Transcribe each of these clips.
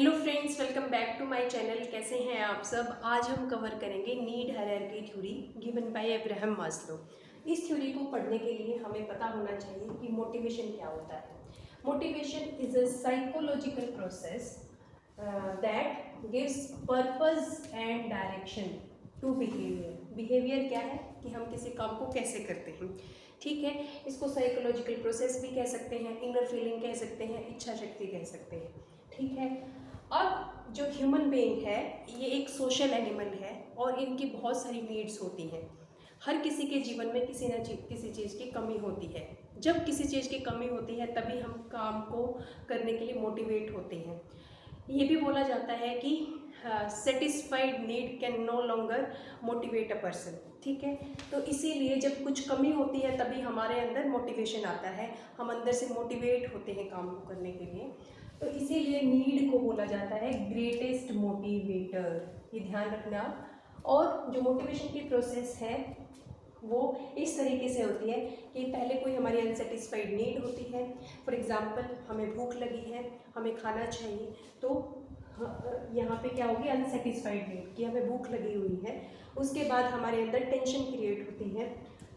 Hello friends, welcome back to my channel. कैसे हैं आप सब। आज हम कवर करेंगे need hierarchy theory given by Abraham Maslow. इस थ्योरी को पढ़ने के लिए हमें पता होना चाहिए कि मोटिवेशन क्या होता है। Motivation is a psychological process that gives purpose and direction to behaviour. Behaviour क्या है कि हम किसी काम को कैसे करते हैं, ठीक है। इसको साइकोलॉजिकल प्रोसेस भी कह सकते हैं, इनर फीलिंग कह सकते हैं, इच्छा शक्ति कह सकते हैं, ठीक है। अब जो ह्यूमन बीइंग है ये एक सोशल एनिमल है और इनकी बहुत सारी नीड्स होती हैं। हर किसी के जीवन में किसी न किसी चीज़ की कमी होती है। जब किसी चीज़ की कमी होती है तभी हम काम को करने के लिए मोटिवेट होते हैं। ये भी बोला जाता है कि satisfied need can no longer motivate a person, ठीक है। तो इसीलिए जब कुछ कमी होती है तभी हमारे अंदर मोटिवेशन आता है, हम अंदर से मोटिवेट होते हैं काम को करने के लिए। तो इसीलिए नीड को बोला जाता है ग्रेटेस्ट मोटिवेटर, ये ध्यान रखना आप। और जो मोटिवेशन की प्रोसेस है वो इस तरीके से होती है कि पहले कोई हमारी अनसेटिस्फाइड नीड होती है। फॉर एग्जांपल, हमें भूख लगी है, हमें खाना चाहिए, तो यहाँ पे क्या होगी, अनसेटिस्फाइड नीड कि हमें भूख लगी हुई है। उसके बाद हमारे अंदर टेंशन क्रिएट होती है।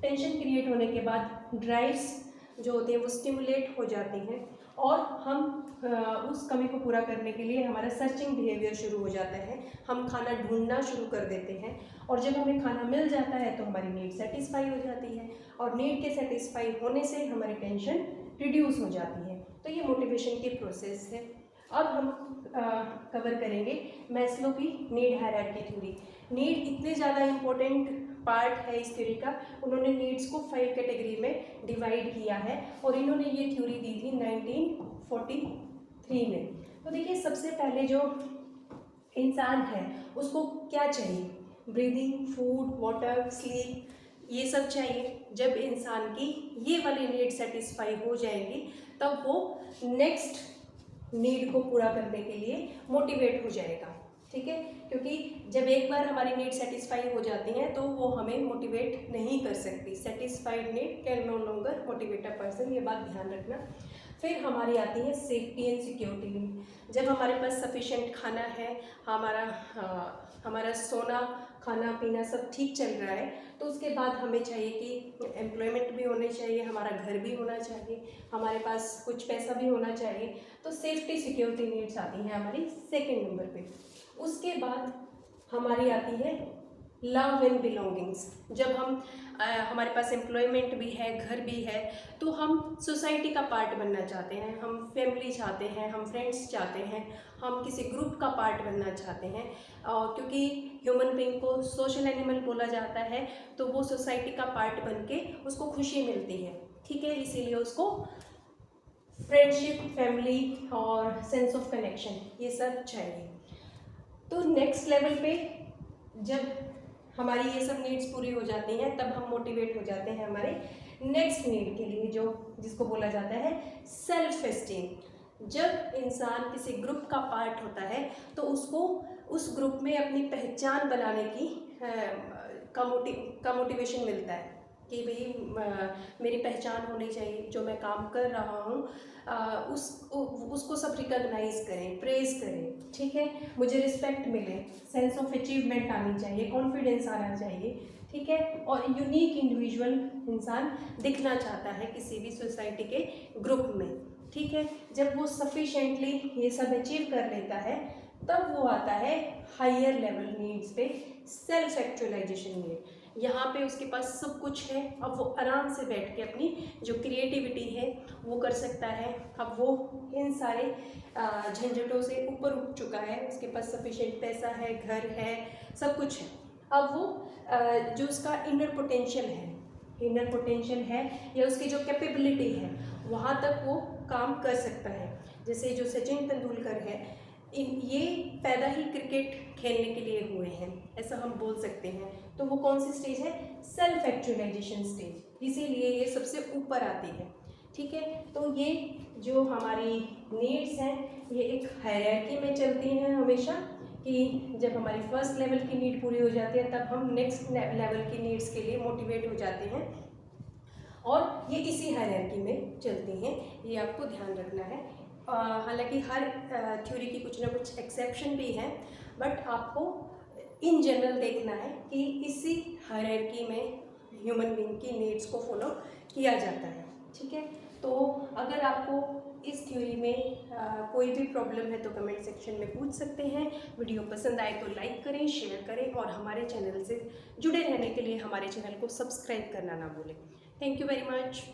टेंशन क्रिएट होने के बाद ड्राइव्स जो होते हैं वो स्टिमुलेट हो जाती हैं और हम उस कमी को पूरा करने के लिए हमारा सर्चिंग बिहेवियर शुरू हो जाता है। हम खाना ढूंढना शुरू कर देते हैं और जब हमें खाना मिल जाता है तो हमारी नीड सेटिस्फाई हो जाती है और नीड के सेटिस्फाई होने से हमारी टेंशन रिड्यूस हो जाती है। तो ये मोटिवेशन की प्रोसेस है। अब हम कवर करेंगे मैस्लो की नीड हायरार्की थ्योरी। नीड इतने ज़्यादा इम्पोर्टेंट पार्ट है इस थ्योरी का, उन्होंने नीड्स को 5 कैटेगरी में डिवाइड किया है और इन्होंने ये थ्योरी दी थी 1943 में। तो देखिए, सबसे पहले जो इंसान है उसको क्या चाहिए, ब्रीदिंग, फूड, वाटर, स्लीप, ये सब चाहिए। जब इंसान की ये वाली नीड सेटिस्फाई हो जाएंगी तब वो नेक्स्ट नीड को पूरा करने के लिए मोटिवेट हो जाएगा, ठीक है। क्योंकि जब एक बार हमारी नीड सेटिस्फाई हो जाती हैं तो वो हमें मोटिवेट नहीं कर सकती। Satisfied need can no longer motivate a person, ये बात ध्यान रखना। फिर हमारी आती है सेफ्टी एंड सिक्योरिटी नीड। जब हमारे पास सफिशेंट खाना है, हमारा सोना, खाना पीना सब ठीक चल रहा है, तो उसके बाद हमें चाहिए कि एम्प्लॉयमेंट भी होनी चाहिए, हमारा घर भी होना चाहिए, हमारे पास कुछ पैसा भी होना चाहिए। तो सेफ्टी सिक्योरिटी नीड्स आती हैं हमारी सेकेंड नंबर पे। उसके बाद हमारी आती है लव एंड बिलोंगिंग्स। जब हम हमारे पास एम्प्लॉयमेंट भी है, घर भी है, तो हम सोसाइटी का पार्ट बनना चाहते हैं, हम फैमिली चाहते हैं, हम फ्रेंड्स चाहते हैं, हम किसी ग्रुप का पार्ट बनना चाहते हैं। क्योंकि ह्यूमन बीइंग को सोशल एनिमल बोला जाता है, तो वो सोसाइटी का पार्ट बन के उसको खुशी मिलती है, ठीक है। इसीलिए उसको फ्रेंडशिप, फैमिली और सेंस ऑफ कनेक्शन ये सब चाहिए। तो नेक्स्ट लेवल पे जब हमारी ये सब नीड्स पूरी हो जाती हैं तब हम मोटिवेट हो जाते हैं हमारे नेक्स्ट नीड के लिए, जो जिसको बोला जाता है सेल्फ एस्टीम। जब इंसान किसी ग्रुप का पार्ट होता है तो उसको उस ग्रुप में अपनी पहचान बनाने की का मोटिवेशन मिलता है कि भाई मेरी पहचान होनी चाहिए, जो मैं काम कर रहा हूँ उसको सब रिकॉग्नाइज करें, प्रेज करें, ठीक है। मुझे रिस्पेक्ट मिले, सेंस ऑफ अचीवमेंट आनी चाहिए, कॉन्फिडेंस आना चाहिए, ठीक है। और यूनिक इंडिविजुअल इंसान दिखना चाहता है किसी भी सोसाइटी के ग्रुप में, ठीक है। जब वो सफिशेंटली ये सब अचीव कर लेता है तब वो आता है हायर लेवल नीड्स पे, सेल्फ एक्चुअलाइजेशन नीड। यहाँ पे उसके पास सब कुछ है, अब वो आराम से बैठ के अपनी जो क्रिएटिविटी है वो कर सकता है। अब वो इन सारे झंझटों से ऊपर उठ चुका है, उसके पास सफिशिएंट पैसा है, घर है, सब कुछ है। अब वो जो उसका इनर पोटेंशियल है या उसकी जो कैपेबिलिटी है वहाँ तक वो काम कर सकता है। जैसे जो सचिन तेंदुलकर है, ये पैदा ही क्रिकेट खेलने के लिए हुए हैं, ऐसा हम बोल सकते हैं। तो वो कौन सी स्टेज है, सेल्फ एक्चुअलाइजेशन स्टेज, इसीलिए ये सबसे ऊपर आती है, ठीक है। तो ये जो हमारी नीड्स हैं ये एक हायरार्की में चलती हैं हमेशा, कि जब हमारी फर्स्ट लेवल की नीड पूरी हो जाती है तब हम नेक्स्ट लेवल की नीड्स के लिए मोटिवेट हो जाते हैं और ये इसी हायरार्की में चलती हैं, ये आपको ध्यान रखना है। हालांकि हर थ्योरी की कुछ ना कुछ एक्सेप्शन भी हैं, बट आपको इन जनरल देखना है कि इसी हायरार्की में ह्यूमन बीइंग की नीड्स को फॉलो किया जाता है। ठीक है, तो अगर आपको इस थ्योरी में कोई भी प्रॉब्लम है तो कमेंट सेक्शन में पूछ सकते हैं। वीडियो पसंद आए तो लाइक करें, शेयर करें और हमारे चैनल से जुड़े रहने के लिए हमारे चैनल को सब्सक्राइब करना ना भूलें। Thank you very much.